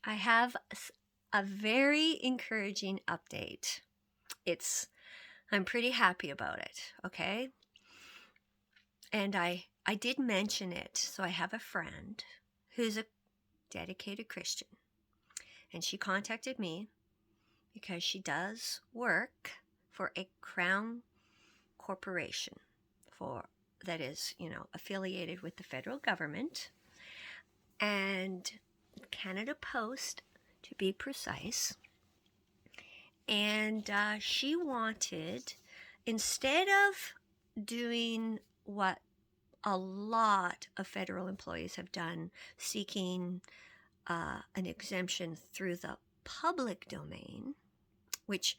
I have a very encouraging update. I'm pretty happy about it, okay? And I did mention it. So I have a friend who's a dedicated Christian, and she contacted me because she does work for a crown corporation that is, affiliated with the federal government and Canada Post, to be precise. And she wanted, instead of doing what a lot of federal employees have done, seeking an exemption through the public domain, which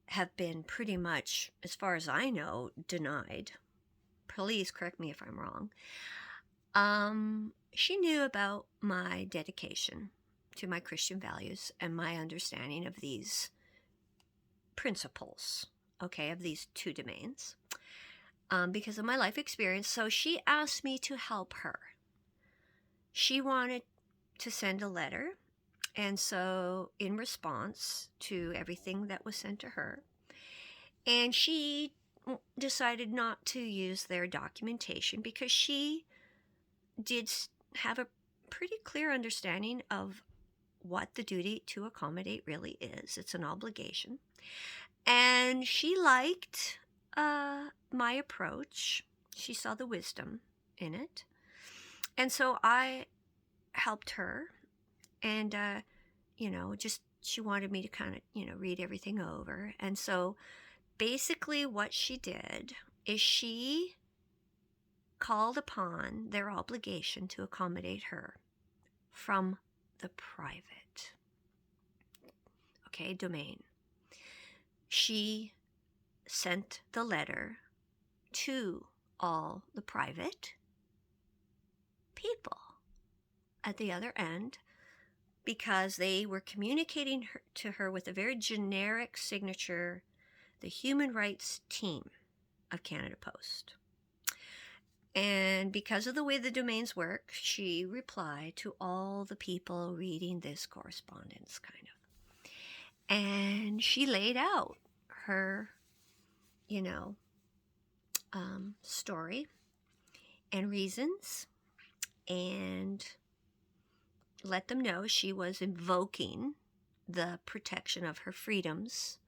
have been pretty much, as far as I know, denied. Please correct me if I'm wrong. She knew about my dedication to my Christian values and my understanding of these principles, okay, of these two domains, because of my life experience. So she asked me to help her. She wanted to send a letter, and so in response to everything that was sent to her, and she decided not to use their documentation because she did have a pretty clear understanding of what the duty to accommodate really is. It's an obligation. And she liked my approach. She saw the wisdom in it. And so I helped her. And, she wanted me to kind of, read everything over. And so basically what she did is she called upon their obligation to accommodate her from the private, domain. She sent the letter to all the private people at the other end because they were communicating to her with a very generic signature, the Human Rights Team of Canada Post. And because of the way the domains work, she replied to all the people reading this correspondence, kind of. And she laid out her, story and reasons, and let them know she was invoking the protection of her freedoms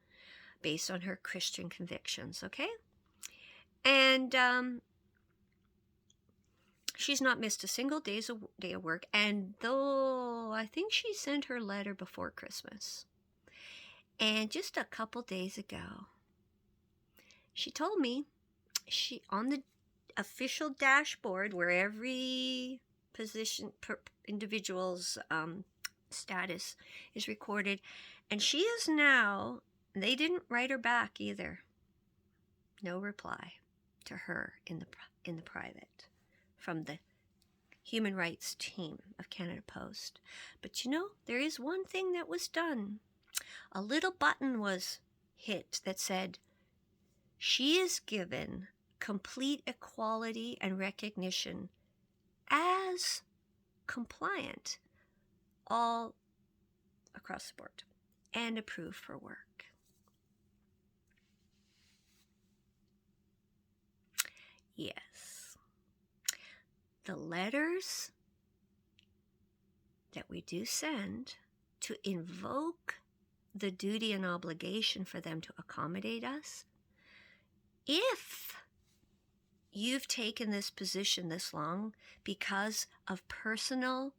based on her Christian convictions, okay? And she's not missed a single day of work, and though I think she sent her letter before Christmas, and just a couple days ago, she told me on the official dashboard where every individual's status is recorded, and she is now, they didn't write her back either. No reply to her in the private from the Human Rights Team of Canada Post. But there is one thing that was done. A little button was hit that said, she is given complete equality and recognition as compliant all across the board and approved for work. Yes. The letters that we do send to invoke the duty and obligation for them to accommodate us, if you've taken this position this long because of personal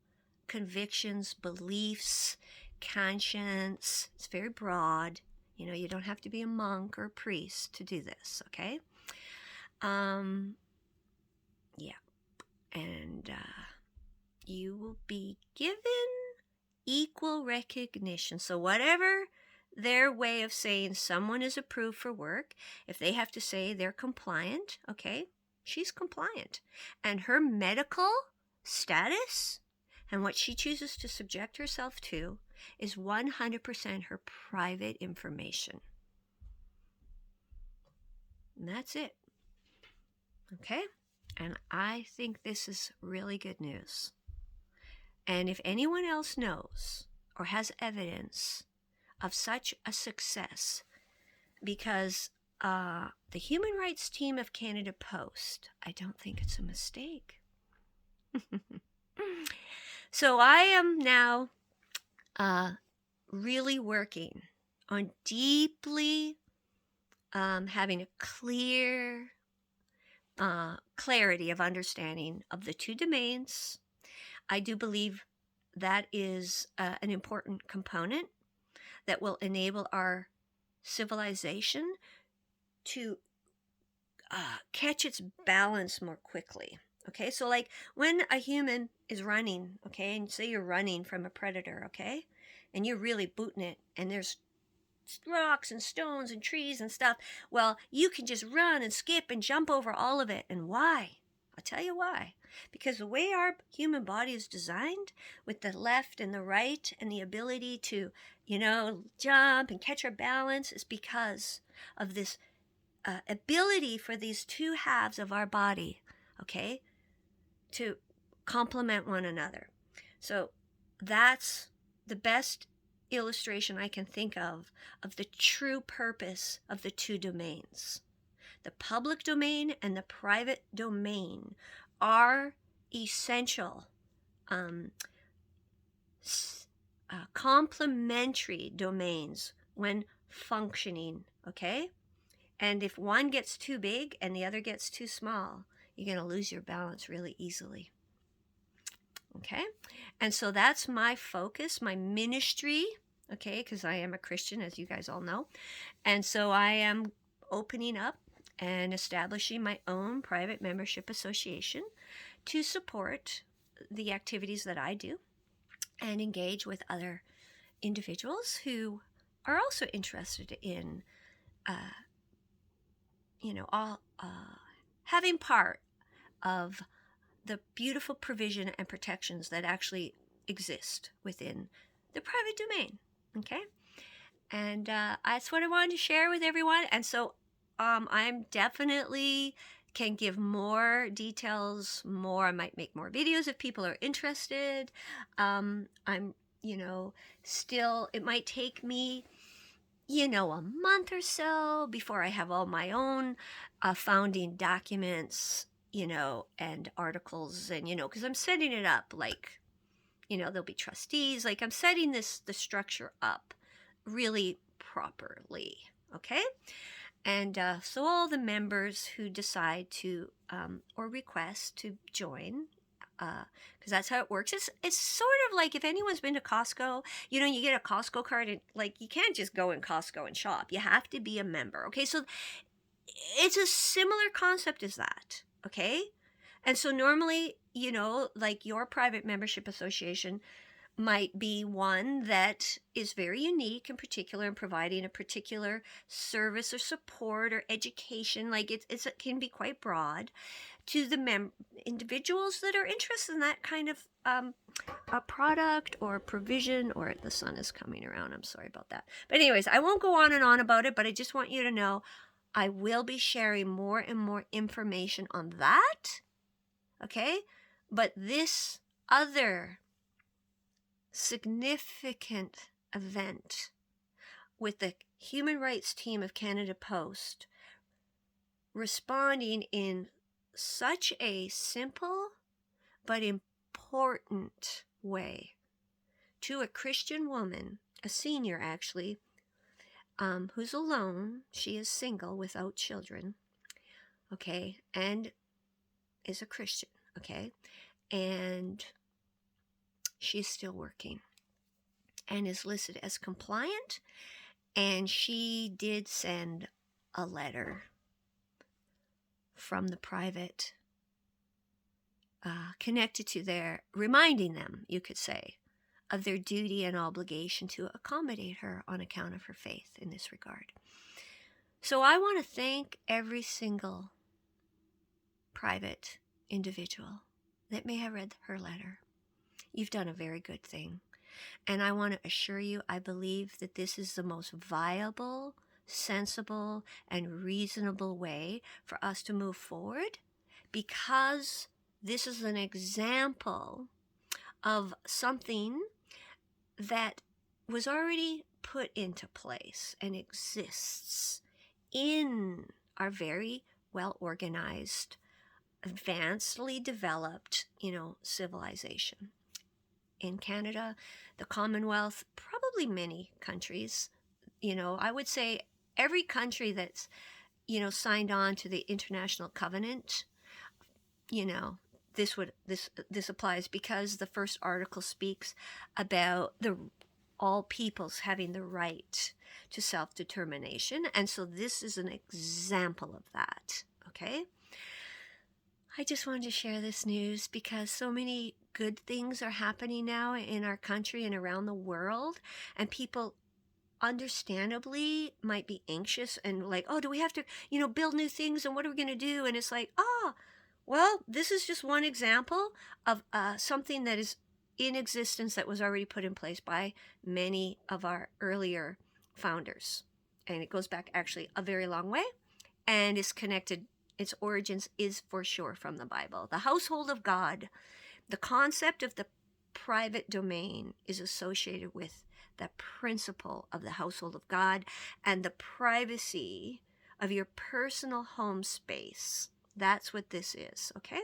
convictions, beliefs, conscience, it's very broad. You don't have to be a monk or a priest to do this, okay? Yeah. And you will be given equal recognition. So whatever their way of saying someone is approved for work, if they have to say they're compliant, okay, she's compliant. And her medical status and what she chooses to subject herself to is 100% her private information. And that's it. Okay? And I think this is really good news. And if anyone else knows or has evidence of such a success, because the Human Rights Team of Canada Post, I don't think it's a mistake. So I am now really working on deeply having a clear clarity of understanding of the two domains. I do believe that is an important component that will enable our civilization to catch its balance more quickly. Okay, so like when a human is running, okay, and say you're running from a predator, okay, and you're really booting it, and there's rocks and stones and trees and stuff, well, you can just run and skip and jump over all of it. And why? I'll tell you why. Because the way our human body is designed, with the left and the right and the ability to, jump and catch our balance, is because of this ability for these two halves of our body, okay, to complement one another. So that's the best illustration I can think of the true purpose of the two domains. The public domain and the private domain are essential, complementary domains when functioning, okay? And if one gets too big and the other gets too small, you're going to lose your balance really easily. Okay? And so that's my focus, my ministry, okay? Because I am a Christian, as you guys all know. And so I am opening up and establishing my own private membership association to support the activities that I do and engage with other individuals who are also interested in having part of the beautiful provision and protections that actually exist within the private domain. Okay? And that's what I wanted to share with everyone. And so I'm definitely can give more details, I might make more videos if people are interested. I'm, still, it might take me a month or so before I have all my own founding documents, and articles, and, because I'm setting it up like, there'll be trustees. Like I'm setting the structure up really properly. Okay. And so all the members who decide to or request to join, because that's how it works. It's sort of like if anyone's been to Costco, you get a Costco card, and like you can't just go in Costco and shop. You have to be a member. Okay, so it's a similar concept as that. Okay, and so normally, like your private membership association might be one that is very unique and particular in providing a particular service or support or education. Like it can be quite broad to the individuals that are interested in that kind of a product or provision. Or the sun is coming around. I'm sorry about that. But anyways, I won't go on and on about it, but I just want you to know I will be sharing more and more information on that. Okay? But this other significant event with the Human Rights Team of Canada Post responding in such a simple but important way to a Christian woman, a senior actually, who's alone. She is single without children, okay, and is a Christian, okay, and she's still working and is listed as compliant. And she did send a letter from the private connected to their, reminding them, you could say, of their duty and obligation to accommodate her on account of her faith in this regard. So I want to thank every single private individual that may have read her letter. You've done a very good thing. And I want to assure you, I believe that this is the most viable, sensible, and reasonable way for us to move forward, because this is an example of something that was already put into place and exists in our very well organized, advancedly developed, civilization. In Canada, the Commonwealth, probably many countries, I would say every country that's, signed on to the International Covenant, you know, this applies because the first article speaks about the all peoples having the right to self-determination, and so this is an example of that. Okay, I just wanted to share this news because so many good things are happening now in our country and around the world, and people understandably might be anxious and like, oh, do we have to, build new things, and what are we going to do? And it's like, well, this is just one example of something that is in existence that was already put in place by many of our earlier founders. And it goes back actually a very long way and is connected. Its origins is for sure from the Bible. The household of God, the concept of the private domain is associated with the principle of the household of God and the privacy of your personal home space. That's what this is, okay?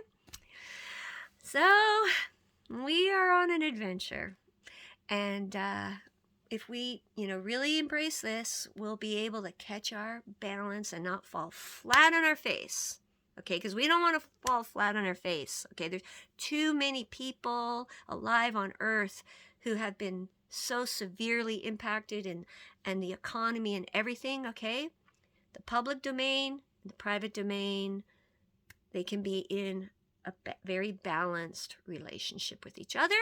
So we are on an adventure, and if we, really embrace this, we'll be able to catch our balance and not fall flat on our face, okay? Because we don't want to fall flat on our face, okay? There's too many people alive on Earth who have been so severely impacted, and the economy and everything, okay? The public domain, the private domain, they can be in a very balanced relationship with each other,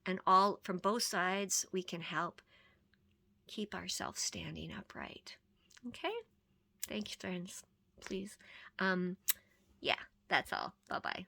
and all from both sides we can help keep ourselves standing upright. Okay? Thank you, friends. Please. Yeah, that's all. Bye-bye.